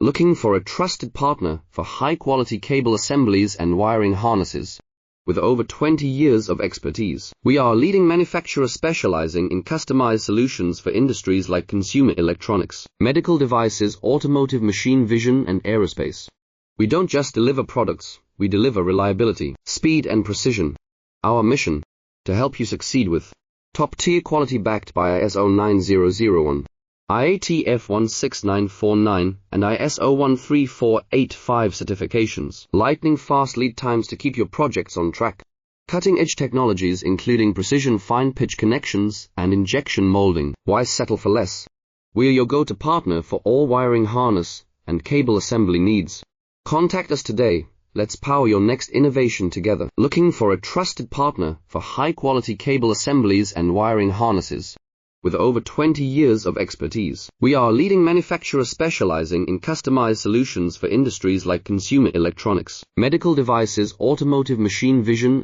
Looking for a trusted partner for high-quality cable assemblies and wiring harnesses? With over 20 years of expertise, we are a leading manufacturer specializing in customized solutions for industries like consumer electronics, medical devices, automotive, machine vision, and aerospace. We don't just deliver products, we deliver reliability, speed, and precision. Our mission: to help you succeed with top-tier quality backed by ISO 9001, IATF 16949, and ISO 13485 certifications. Lightning-fast lead times to keep your projects on track. Cutting-edge technologies including precision fine-pitch connections and injection molding. Why settle for less? We are your go-to partner for all wiring harness and cable assembly needs. Contact us today. Let's power your next innovation together. Looking for a trusted partner for high-quality cable assemblies and wiring harnesses? With over 20 years of expertise, we are a leading manufacturer specializing in customized solutions for industries like consumer electronics, medical devices, automotive, machine vision, and